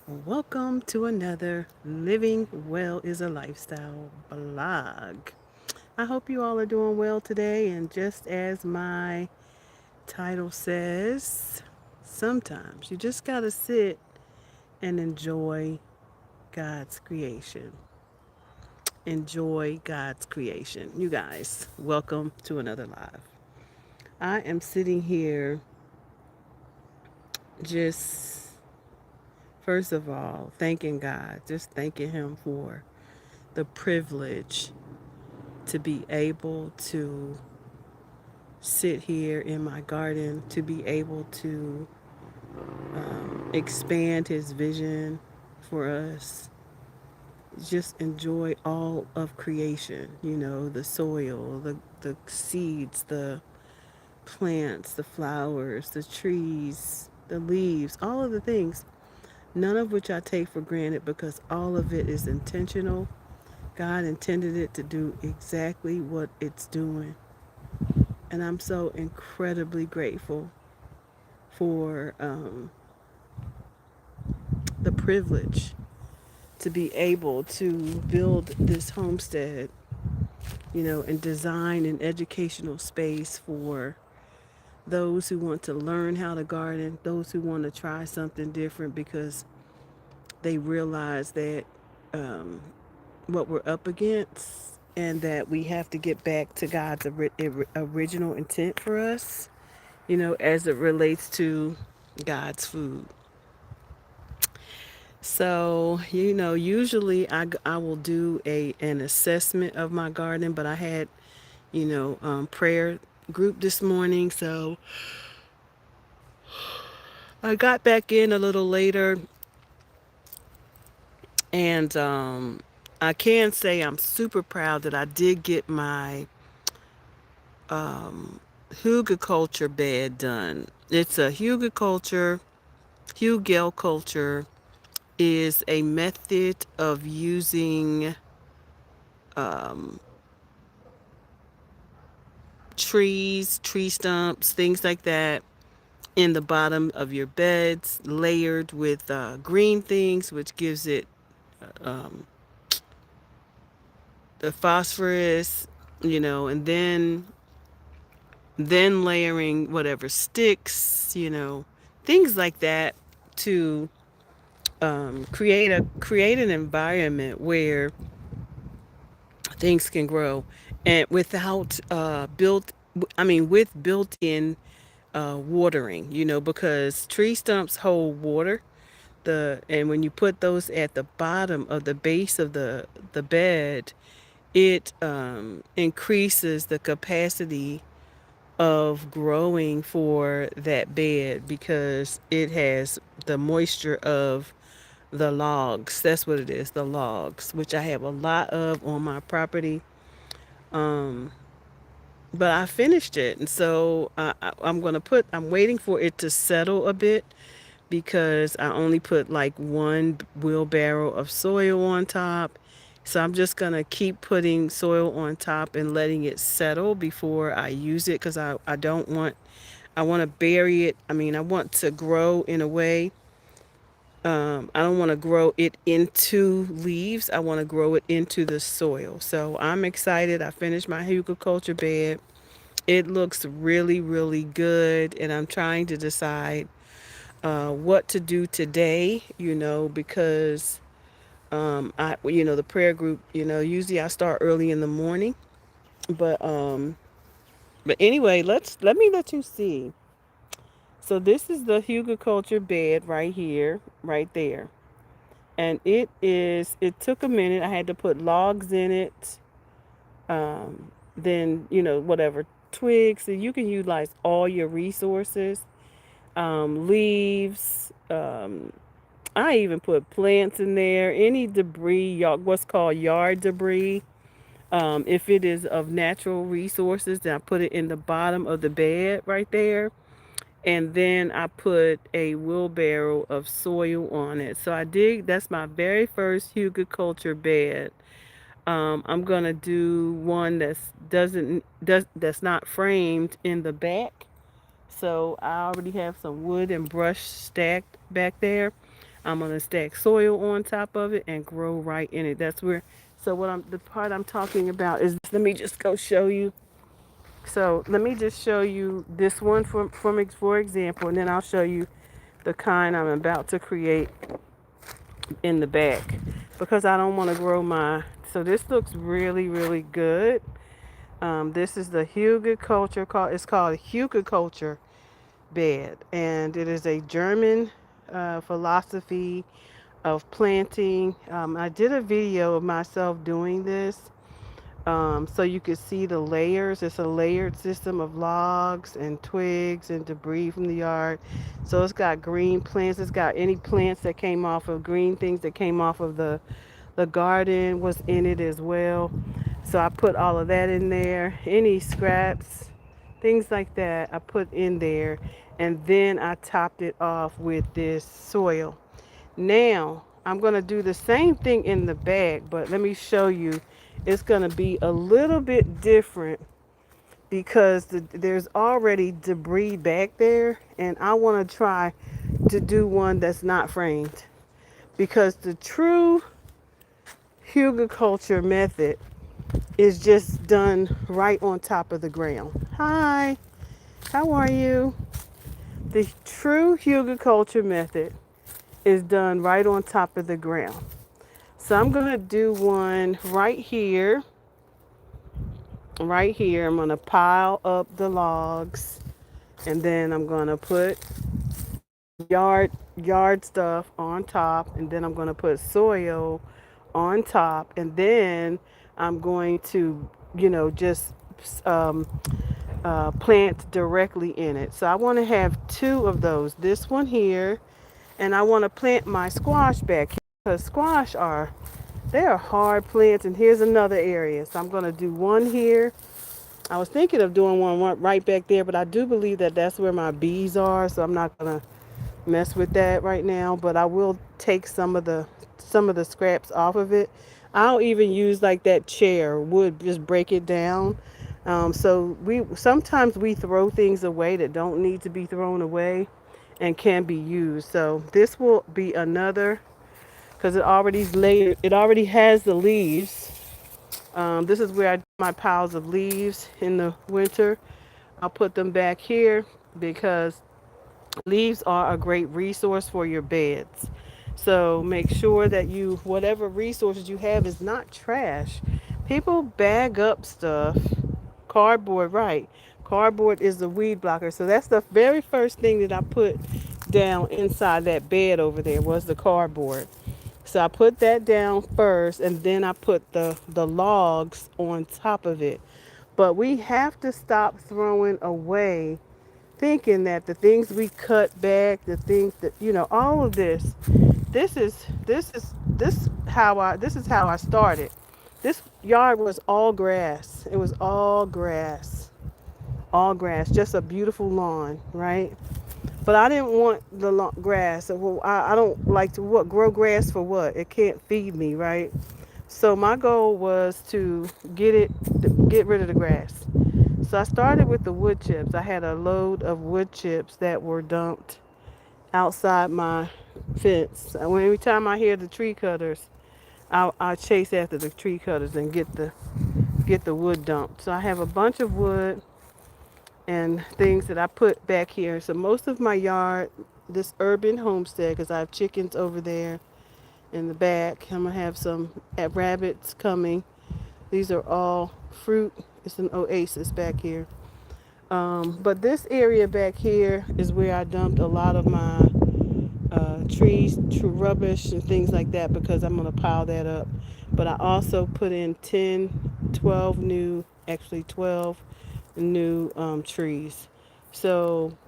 Welcome to another Living Well is a Lifestyle blog. I hope you all are doing well today, and just as my title says, sometimes you just gotta sit and enjoy God's creation. Enjoy God's creation. You guys, welcome to another live. I am sitting here just, first of all, thanking God, just thanking Him for the privilege to be able to sit here in my garden, to be able to expand His vision for us, just enjoy all of creation, the soil, the seeds, the plants, the flowers, the trees, the leaves, all of the things, none of which I take for granted because all of it is intentional. God intended it to do exactly what it's doing. And I'm so incredibly grateful for the privilege to be able to build this homestead, and design an educational space for those who want to learn how to garden, those who want to try something different because they realize that what we're up against and that we have to get back to God's original intent for us, as it relates to God's food. So, usually I will do an assessment of my garden, but I had, prayer group this morning. So I got back in a little later, and I can say I'm super proud that I did get my hugelkultur bed done. It's a hugelkultur. Hugelkultur is a method of using trees, tree stumps, things like that in the bottom of your beds, layered with green things, which gives it the phosphorus, and then layering whatever sticks, things like that to create an environment where things can grow, and without with built-in watering, because tree stumps hold water. And when you put those at the bottom of the base of the bed, it increases the capacity of growing for that bed because it has the moisture of the logs. That's what it is, the logs, which I have a lot of on my property. But I finished it, and so I'm waiting for it to settle a bit because I only put like one wheelbarrow of soil on top. So I'm just gonna keep putting soil on top and letting it settle before I use it because I don't want, I want to bury it. I mean, I want to grow in a way. I don't want to grow it into leaves. I want to grow it into the soil. So I'm excited. I finished my hugelkultur bed. It looks really, really good, and I'm trying to decide what to do today. Because the prayer group. Usually I start early in the morning, but anyway, let me let you see. So this is the hugelkultur bed right here, right there. And it took a minute. I had to put logs in it. Then, whatever twigs. So you can utilize all your resources, leaves. I even put plants in there, any debris, what's called yard debris. If it is of natural resources, then I put it in the bottom of the bed right there. And then I put a wheelbarrow of soil on it. So that's my very first hugelkultur bed. I'm gonna do one that's not framed in the back. So I already have some wood and brush stacked back there. I'm gonna stack soil on top of it and grow right in it. That's where. So the part I'm talking about is, let me just go show you. So let me just show you this one for example, and then I'll show you the kind I'm about to create in the back, because I don't want to grow my. So this looks really, really good. This is the Huga culture called. It's called Huga culture bed, and it is a German philosophy of planting. I did a video of myself doing this, so you could see the layers. It's a layered system of logs and twigs and debris from the yard. So it's got green plants. It's got any plants that came off of green things that came off of the garden was in it as well. So I put all of that in there. Any scraps, things like that, I put in there. And then I topped it off with this soil. Now, I'm going to do the same thing in the bag, but let me show you. It's going to be a little bit different because there's already debris back there, and I want to try to do one that's not framed, because the true hugelculture method is just done right on top of the ground. Hi, how are you? The true hugelculture method is done right on top of the ground. So I'm going to do one right here. Right here, I'm going to pile up the logs, and then I'm going to put yard stuff on top, and then I'm going to put soil on top, and then I'm going to, just um, plant directly in it. So I want to have two of those. This one here, and I want to plant my squash back here, because squash they are hard plants. And here's another area. So I'm going to do one here. I was thinking of doing one right back there, but I do believe that that's where my bees are. So I'm not going to mess with that right now, but I will take some of the scraps off of it. I'll even use like that chair wood, just break it down. So we sometimes we throw things away that don't need to be thrown away and can be used. So this will be another, because it already has the leaves. This is where I do my piles of leaves in the winter. I'll put them back here because leaves are a great resource for your beds. So make sure that whatever resources you have is not trash. People bag up stuff. Cardboard, right. Cardboard is the weed blocker. So that's the very first thing that I put down inside that bed over there was the cardboard. So I put that down first, and then I put the logs on top of it. But we have to stop throwing away, thinking that the things we cut back, the things that, all of this is how I started. This yard was all grass. It was all grass. All grass, just a beautiful lawn, right? But I didn't want the grass. Well, I don't like to grow grass for what? It can't feed me, right? So my goal was to get rid of the grass. So I started with the wood chips. I had a load of wood chips that were dumped outside my fence. Every time I hear the tree cutters, I chase after the tree cutters and get the wood dumped. So I have a bunch of wood and things that I put back here. So most of my yard, this urban homestead, because I have chickens over there in the back. I'm gonna have some rabbits coming. These are all fruit. It's an oasis back here. But this area back here is where I dumped a lot of my trees, rubbish, and things like that, because I'm going to pile that up. But I also put in 12 new trees. So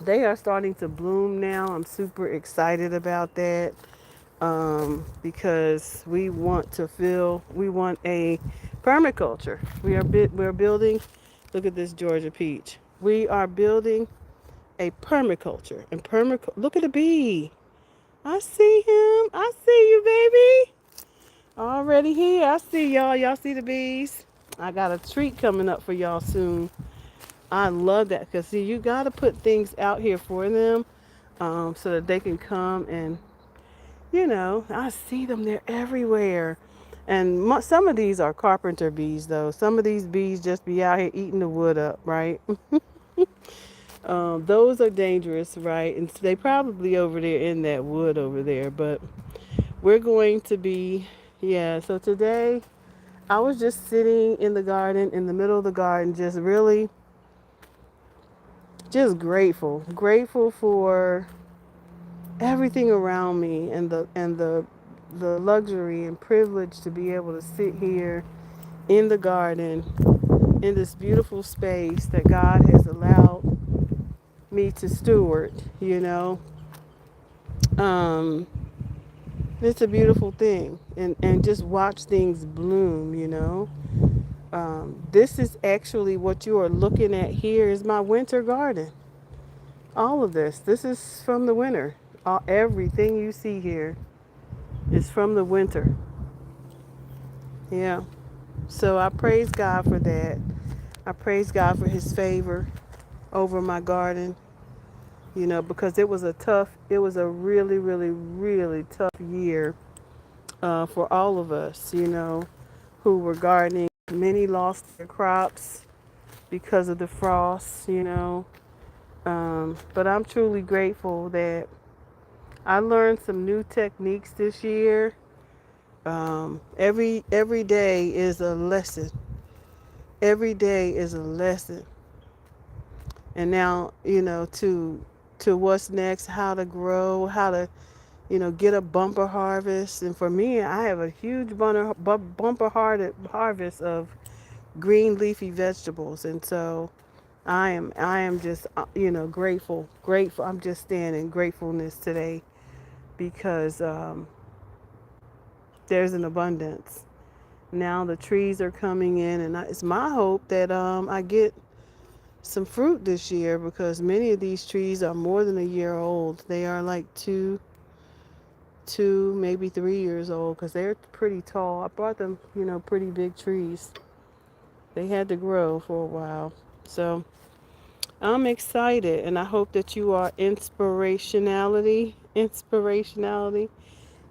they are starting to bloom now. I'm super excited about that, because we want a permaculture. We're building, look at this Georgia peach. We are building a permaculture. And look at the bee. I see him. I see you, baby. Already here. I see y'all. Y'all see the bees? I got a treat coming up for y'all soon. I love that, because see, you got to put things out here for them, so that they can come and I see them, they're everywhere. And some of these are carpenter bees, though. Some of these bees just be out here eating the wood up, right? Those are dangerous, right? And they probably over there in that wood over there. But we're going to be, yeah. So today I was just sitting in the garden, in the middle of the garden, just really, just grateful, grateful for everything around me and the luxury and privilege to be able to sit here in the garden in this beautiful space that God has allowed me to steward. Um, it's a beautiful thing, and just watch things bloom. This is actually what you are looking at here is my winter garden. All of this is from the winter. Everything you see here is from the winter. Yeah. So I praise God for that. I praise God for his favor over my garden, because it was a really, really, really tough year for all of us, who were gardening. Many lost their crops because of the frost. But I'm truly grateful that I learned some new techniques this year. Every day is a lesson. Every day is a lesson. And now, to what's next, how to grow, how to, get a bumper harvest. And for me, I have a huge bumper harvest of green leafy vegetables. And so I am just, grateful. I'm just standing in gratefulness today because there's an abundance. Now the trees are coming in, and it's my hope that I get some fruit this year because many of these trees are more than a year old. They are like maybe 3 years old because they're pretty tall. I brought them, pretty big trees. They had to grow for a while. So I'm excited, and I hope that you are inspirationality. Inspirationality.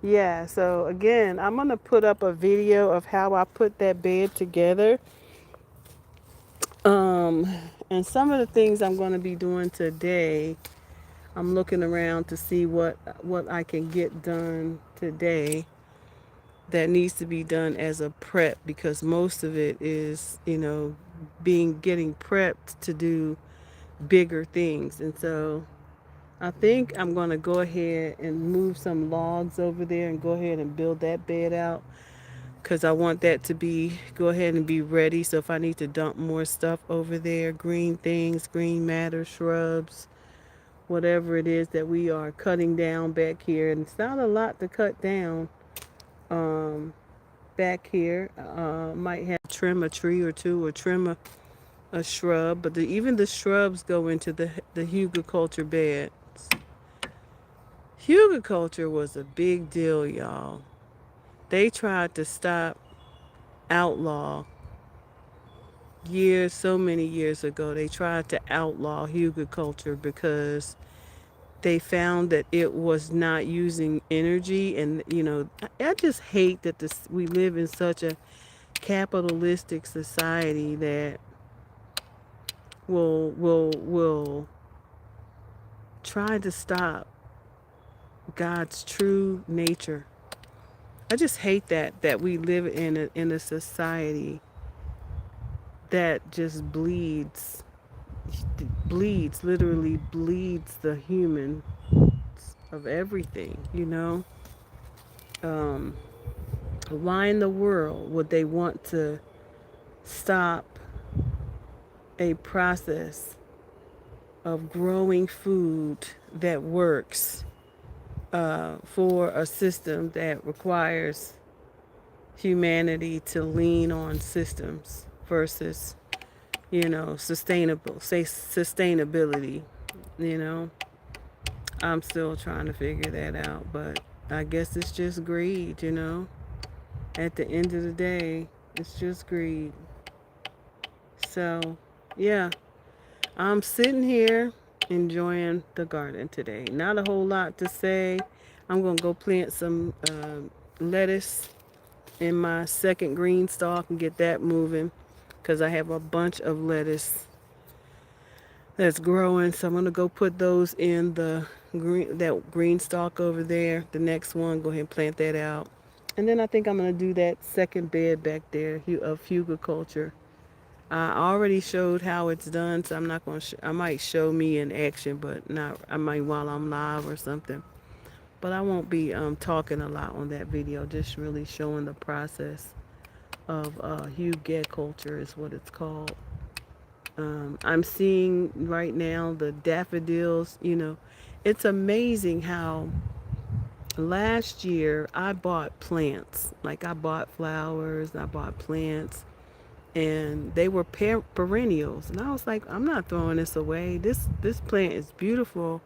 Yeah, so again, I'm going to put up a video of how I put that bed together. Um, and some of the things I'm going to be doing today, I'm looking around to see what I can get done today that needs to be done as a prep because most of it is, getting prepped to do bigger things. And so I think I'm going to go ahead and move some logs over there and go ahead and build that bed out because I want that to go ahead and be ready. So if I need to dump more stuff over there, green things, green matter, shrubs, whatever it is that we are cutting down back here, and it's not a lot to cut down back here. Might have to trim a tree or two or trim a shrub, but even the shrubs go into the hugelkultur beds. Hugelkultur was a big deal, y'all. They tried to outlaw so many years ago. They tried to outlaw hugelkultur because they found that it was not using energy. And I just hate that we live in such a capitalistic society that will try to stop God's true nature. I just hate that we live in a society that just literally bleeds the human of everything. um why in the world would they want to stop a process of growing food that works for a system that requires humanity to lean on systems versus sustainability. you know I'm still trying to figure that out, but I guess it's just greed. At the end of the day, it's just greed. So yeah, I'm sitting here enjoying the garden today. Not a whole lot to say. I'm gonna go plant some lettuce in my second green stalk and get that moving because I have a bunch of lettuce that's growing. So I'm gonna go put those in the green stalk over there. The next one, go ahead and plant that out. And then I think I'm gonna do that second bed back there of hugelkultur. I already showed how it's done, so I'm not gonna. I might show me in action, but not. I might while I'm live or something. But I won't be talking a lot on that video. Just really showing the process of hugelkultur is what it's called. I'm seeing right now the daffodils. It's amazing how last year I bought plants. Like I bought flowers, I bought plants, and they were perennials. And I was like, I'm not throwing this away. This plant is beautiful,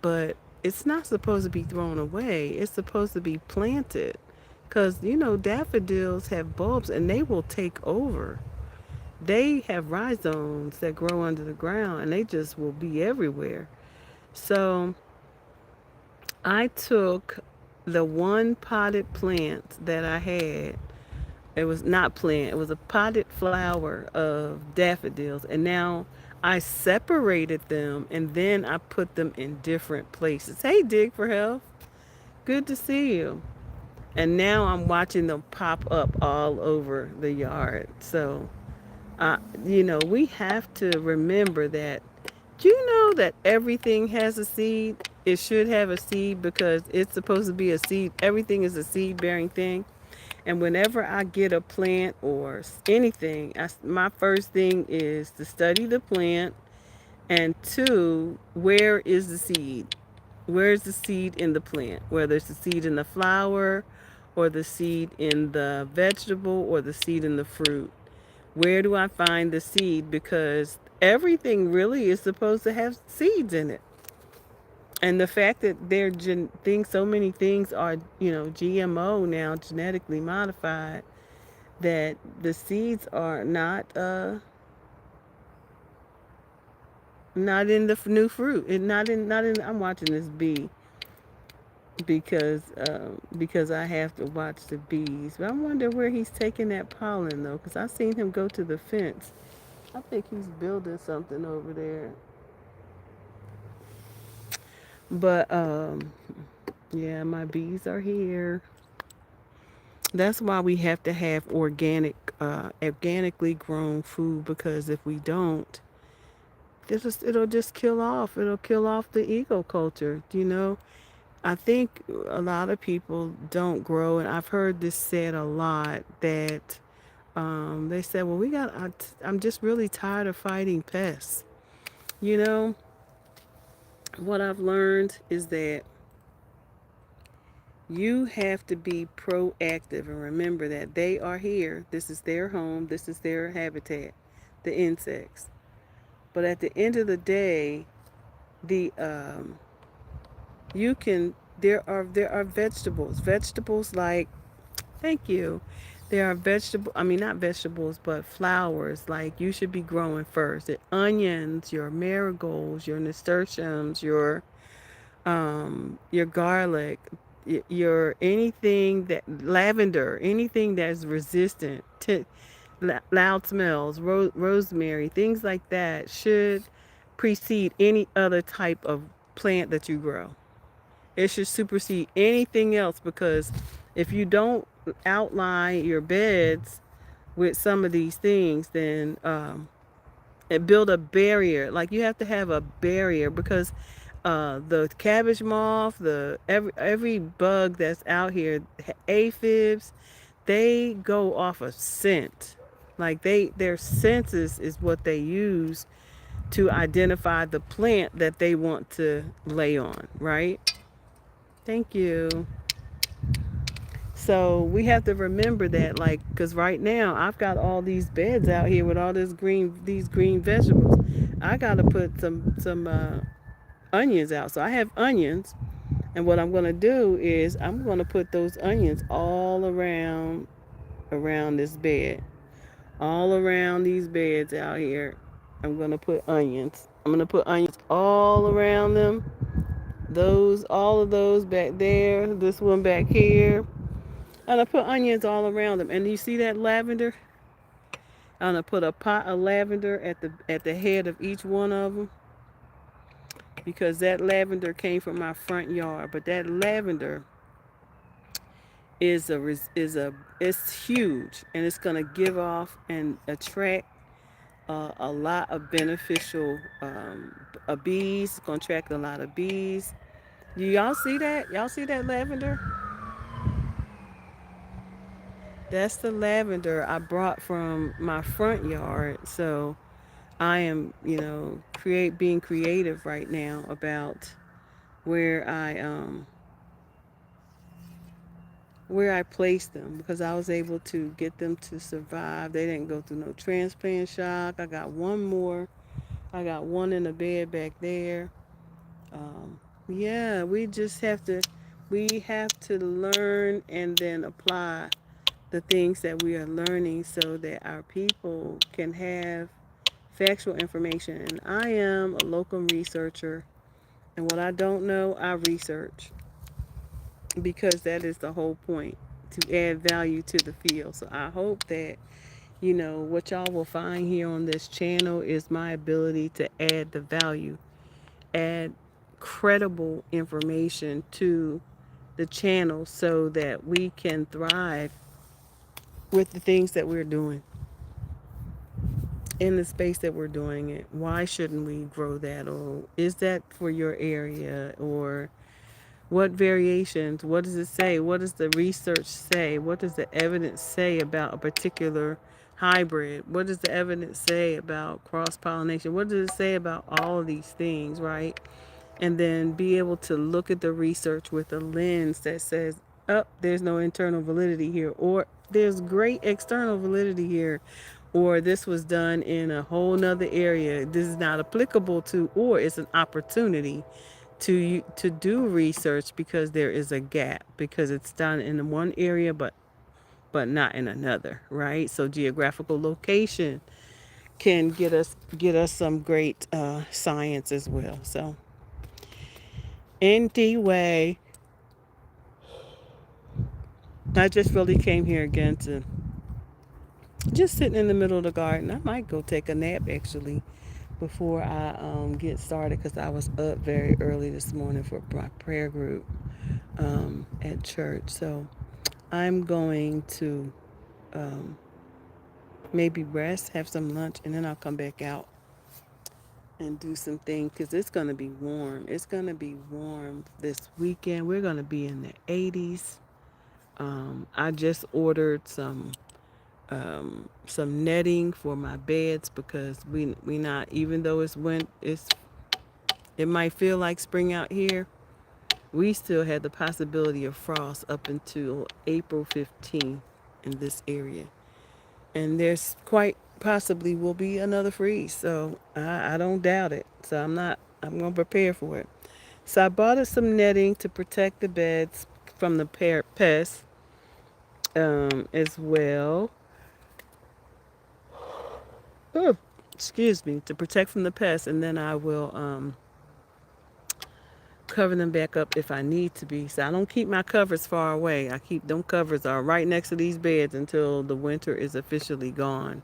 but it's not supposed to be thrown away. It's supposed to be planted. Because, daffodils have bulbs and they will take over. They have rhizomes that grow under the ground and they just will be everywhere. So I took the one potted plant that I had. It was not plant, it was a potted flower of daffodils. And now I separated them and then I put them in different places. Hey, Dig for Health. Good to see you. And now I'm watching them pop up all over the yard. So we have to remember that. Do you know that everything has a seed? It should have a seed because it's supposed to be a seed. Everything is a seed bearing thing. And whenever I get a plant or anything, my first thing is to study the plant, and two, where is the seed? Where is the seed in the plant? Whether it's the seed in the flower or the seed in the vegetable or the seed in the fruit. Where do I find the seed? Because everything really is supposed to have seeds in it. And the fact that so many things are, GMO now, genetically modified, that the seeds are not in the new fruit. And not in. I'm watching this bee because I have to watch the bees. But I wonder where he's taking that pollen though, because I seen him go to the fence. I think he's building something over there. But yeah, my bees are here. That's why we have to have organically grown food, because if we don't, it'll just kill off. It'll kill off the eco culture. I think a lot of people don't grow, and I've heard this said a lot that they said, "Well, I'm just really tired of fighting pests." You know, what I've learned is that you have to be proactive and remember that they are here. This is their home. This is their habitat, the insects. But at the end of the day, the you can there are vegetables like, thank you, there are I mean, not vegetables, but flowers like you should be growing first. The onions, your marigolds, your nasturtiums, your garlic, your anything that lavender, anything that's resistant to loud smells, rosemary, things like that should precede any other type of plant that you grow. It should supersede anything else, because if you don't outline your beds with some of these things, then and build a barrier. Like you have to have a barrier, because the cabbage moth, the every bug that's out here, aphids, they go off of scent. Like their senses is what they use to identify the plant that they want to lay on, right? Thank you. So we have to remember that, like, because right now I've got all these beds out here with all these green vegetables. I gotta put some onions out. So I have onions, and what I'm gonna do is I'm gonna put those onions all around this bed, all around these beds out here. I'm gonna put onions. I'm gonna put onions all around them. those, all of those back there, this one back here. And I put onions all around them. And you see that lavender? I'm gonna put a pot of lavender at the head of each one of them because that lavender came from my front yard. But that lavender is a it's huge, and it's gonna give off and attract a lot of beneficial bees. It's gonna attract a lot of bees. Do y'all see that? Y'all see that lavender? That's the lavender I brought from my front yard. So I am, being creative right now about where I placed them because I was able to get them to survive. They didn't go through no transplant shock. I got one more. I got one in the bed back there. Um, yeah, we have to learn and then apply the things that we are learning so that our people can have factual information. And I am a local researcher, and what I don't know, I research because that is the whole point, to add value to the field. So I hope that what y'all will find here on this channel is my ability to add the value, add credible information to the channel so that we can thrive with the things that we're doing in the space that we're doing it. Why shouldn't we grow that? Or is that for your area? Or what variations? What does it say? What does the research say? What does the evidence say about a particular hybrid? What does the evidence say about cross pollination? What does it say about all of these things, right? And then be able to look at the research with a lens that says, oh, there's no internal validity here, or there's great external validity here, or this was done in a whole nother area. This is not applicable to, or it's an opportunity to do research because there is a gap because it's done in one area but not in another, right? So geographical location can get us some great science as well. So anyway, I just really came here again to just sitting in the middle of the garden. I might go take a nap actually before I get started because I was up very early this morning for my prayer group at church. So I'm going to um, maybe rest, have some lunch, and then I'll come back out and do some things because it's going to be warm. It's going to be warm this weekend. We're going to be in the 80s. I just ordered some netting for my beds because we not, even though it might feel like spring out here, we still had the possibility of frost up until April 15th in this area. And there's quite possibly will be another freeze. So I don't doubt it. So I'm going to prepare for it. So I bought us some netting to protect the beds from the pests as well. Oh, excuse me, to protect from the pests. And then I will cover them back up if I need to be. So I don't keep my covers far away. I keep them covers are right next to these beds until the winter is officially gone.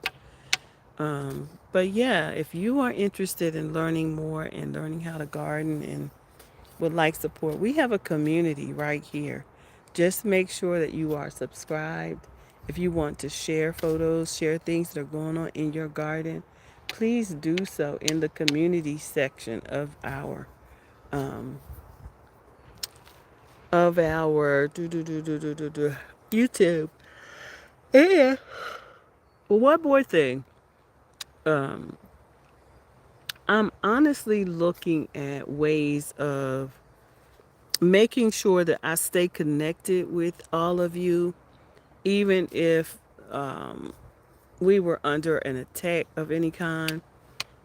But yeah, if you are interested in learning more and learning how to garden and would like support, we have a community right here. Just make sure that you are subscribed. If you want to share photos, share things that are going on in your garden, please do so in the community section um, of our YouTube. And one more thing. Um, I'm honestly looking at ways of making sure that I stay connected with all of you, even if we were under an attack of any kind.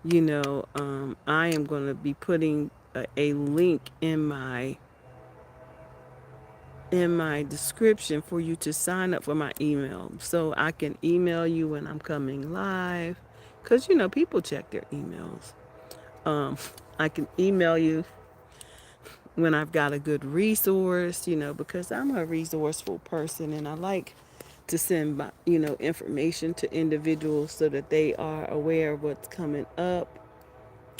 I am going to be putting a link in my description for you to sign up for my email so I can email you when I'm coming live because people check their emails. um, I can email you when I've got a good resource, because I'm a resourceful person and I like to send my, information to individuals so that they are aware of what's coming up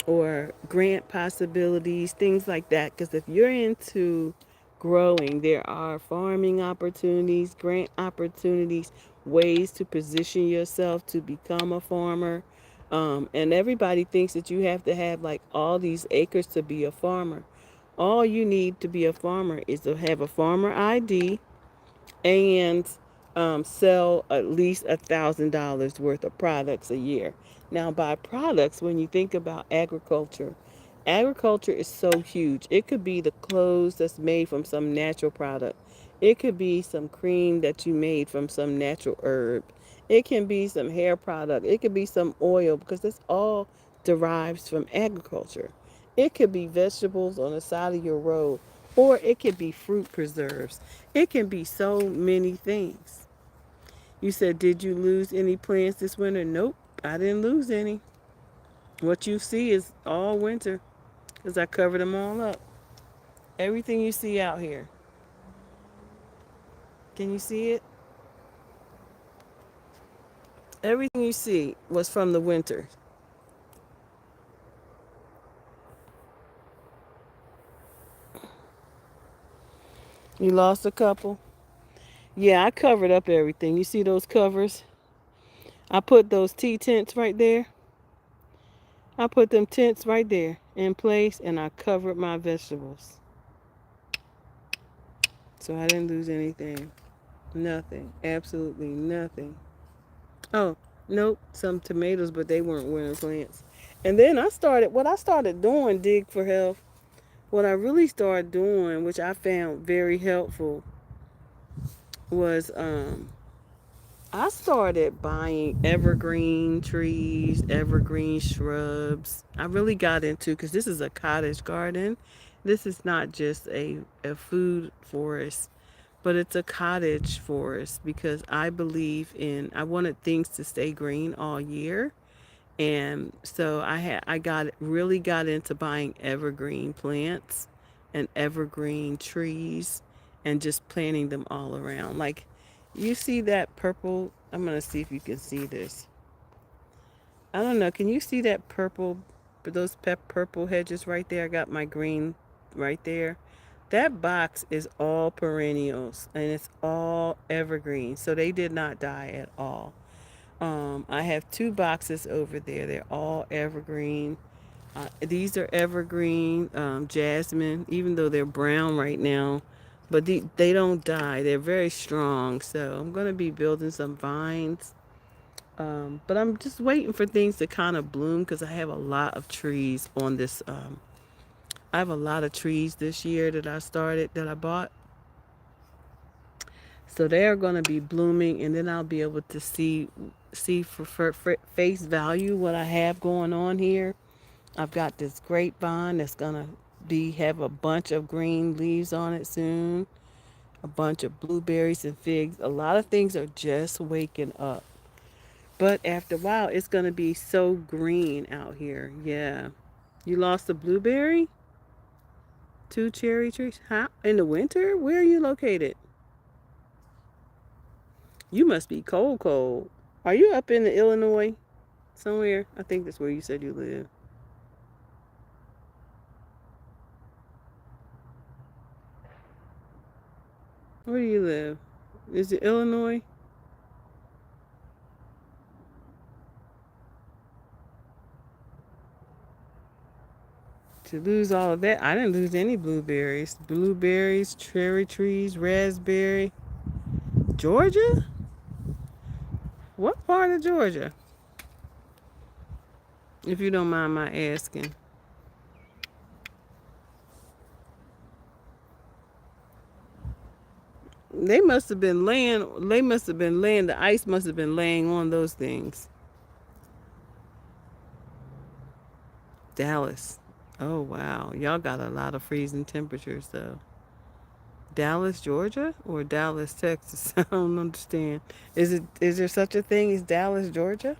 or grant possibilities, things like that. Because if you're into growing, there are farming opportunities, grant opportunities, ways to position yourself to become a farmer. And everybody thinks that you have to have like all these acres to be a farmer. All you need to be a farmer is to have a farmer ID and sell at least $1,000 worth of products a year. Now, by products, when you think about agriculture, agriculture is so huge. It could be the clothes that's made from some natural product. It could be some cream that you made from some natural herb. It can be some hair product. It could be some oil because this all derives from agriculture. It could be vegetables on the side of your road, or it could be fruit preserves. It can be so many things. You said, did you lose any plants this winter? Nope, I didn't lose any. What you see is all winter because I covered them all up. Everything you see out here. Can you see it? Everything you see was from the winter. You lost a couple? Yeah, I covered up everything. You see those covers? I put those tea tents right there. I put them tents right there in place and I covered my vegetables. So I didn't lose anything. Nothing. Absolutely nothing. Oh, nope. Some tomatoes, but they weren't winter plants. And then what I started doing, Dig for Health, what I really started doing, which I found very helpful, was I started buying evergreen trees, evergreen shrubs. I really got into because this is a cottage garden. This is not just a food forest, but it's a cottage forest because I wanted things to stay green all year. And so I got into buying evergreen plants and evergreen trees and just planting them all around. Like you see that purple, I'm going to see if you can see this. I don't know, can you see that purple, those purple hedges right there? I got my green right there. That box is all perennials and it's all evergreen. So they did not die at all. I have two boxes over there. They're all evergreen. These are evergreen jasmine, even though they're brown right now, but they don't die. They're very strong. So I'm going to be building some vines. But I'm just waiting for things to kind of bloom because I have a lot of trees on this. I have a lot of trees this year that I bought. So they are going to be blooming, and then I'll be able to see for face value what I have going on here. I've got this grapevine that's going to be have a bunch of green leaves on it soon, a bunch of blueberries and figs. A lot of things are just waking up. But after a while, it's going to be so green out here. Yeah. You lost a blueberry? Two cherry trees? How? In the winter? Where are you located? You must be cold, cold. Are you up in the Illinois somewhere? I think that's where you said you live. Where do you live? Is it Illinois? To lose all of that, I didn't lose any blueberries. Blueberries, cherry trees, raspberry. Georgia? What part of Georgia? If you don't mind my asking. They must have been laying, the ice must have been laying on those things. Dallas. Oh, wow. Y'all got a lot of freezing temperatures, though. Dallas, Georgia, or Dallas, Texas? I don't understand. Is there such a thing as Dallas, Georgia?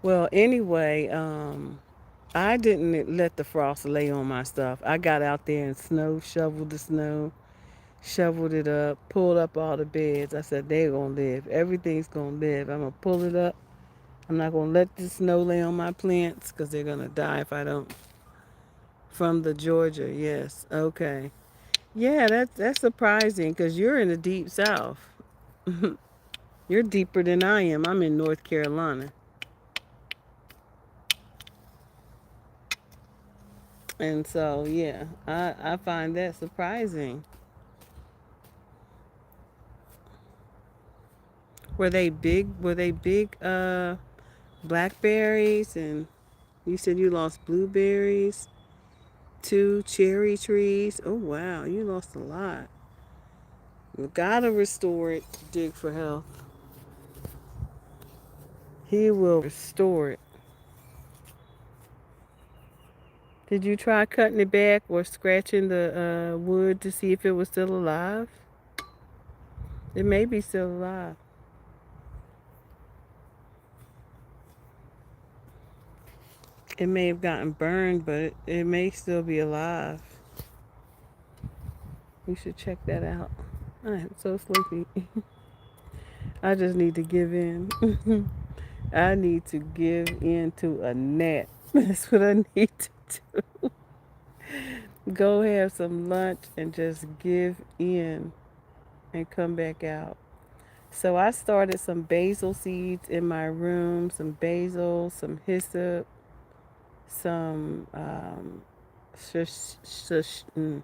Well, anyway, I didn't let the frost lay on my stuff. I got out there and shoveled the snow, shoveled it up, pulled up all the beds. I said, they're going to live. Everything's going to live. I'm going to pull it up. I'm not going to let the snow lay on my plants because they're going to die if I don't. From the Georgia, yes. Okay. Yeah, that's surprising because you're in the deep south. You're deeper than I am. I'm in North Carolina. And so, yeah, I find that surprising. Were they big blackberries, and you said you lost blueberries, two cherry trees. Oh wow, you lost a lot. You gotta restore it, dig for health. He will restore it. Did you try cutting it back or scratching the wood to see if it was still alive? It may be still alive. It may have gotten burned, but it may still be alive. You should check that out. I am so sleepy. I just need to give in. I need to give in to a nap. That's what I need to do. Go have some lunch and just give in and come back out. So I started some basil seeds in my room, some basil, some hyssop, some shish, shish, mm,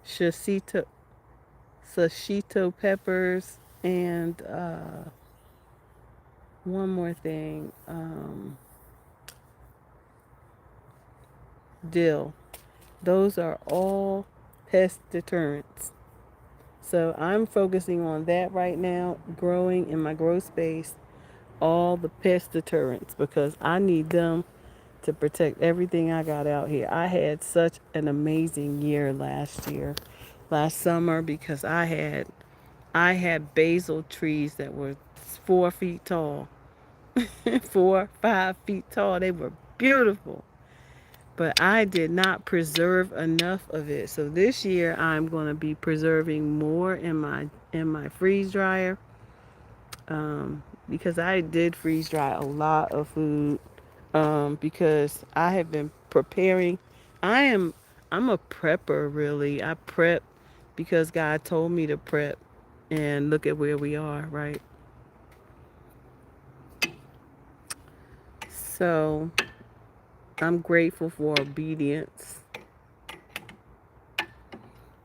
shishito, sashito peppers, and one more thing, dill. Those are all pest deterrents. So I'm focusing on that right now, growing in my grow space all the pest deterrents because I need them to protect everything I got out here. I had such an amazing year last summer because I had basil trees that were 4 feet tall, 4, 5 feet tall. They were beautiful, but I did not preserve enough of it. So this year I'm going to be preserving more in my freeze dryer, because I did freeze dry a lot of food, because I have been preparing. I am I'm a prepper really. I prep because God told me to prep, and look at where we are, right? So I'm grateful for obedience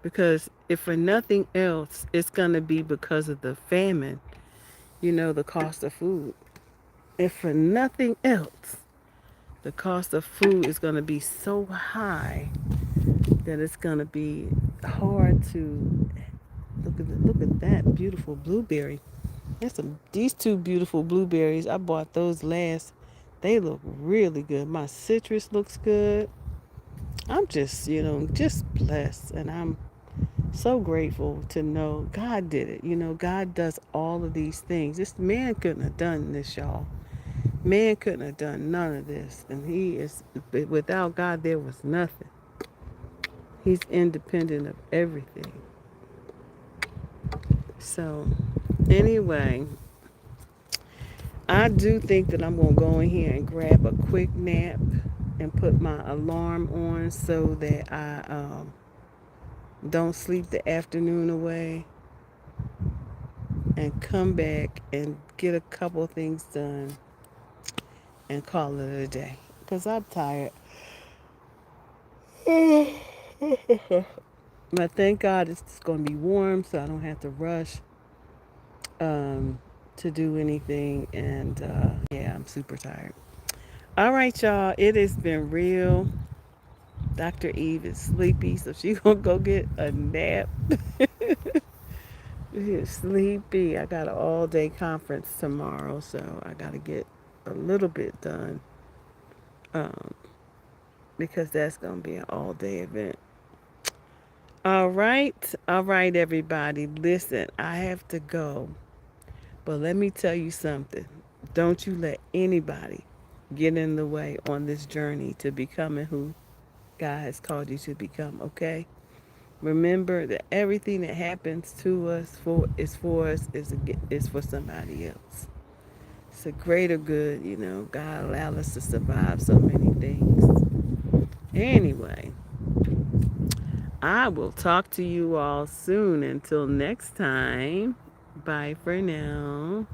because if for nothing else, it's gonna be because of the famine. The cost of food. If for nothing else, the cost of food is gonna be so high that it's gonna be hard to look at that beautiful blueberry. These two beautiful blueberries. I bought those last. They look really good. My citrus looks good. I'm just blessed, and I'm so grateful to know God did it. God does all of these things. This man couldn't have done this, y'all. Man couldn't have done none of this, and without God there was nothing. He's independent of everything. So, anyway, I do think that I'm going to go in here and grab a quick nap and put my alarm on so that I don't sleep the afternoon away and come back and get a couple things done and call it a day. Because I'm tired. But thank God it's going to be warm so I don't have to rush um, to do anything. And yeah, I'm super tired. All right, y'all. It has been real. Dr. Eve is sleepy, so she's going to go get a nap. She's sleepy. I got an all day conference tomorrow, so I got to get a little bit done, um, because that's going to be an all day event. All right, everybody. Listen, I have to go, but let me tell you something. Don't you let anybody get in the way on this journey to becoming who God has called you to become, okay? Remember that everything that happens to us for us is for somebody else. It's a greater good, God allowed us to survive so many things. Anyway, I will talk to you all soon. Until next time, bye for now.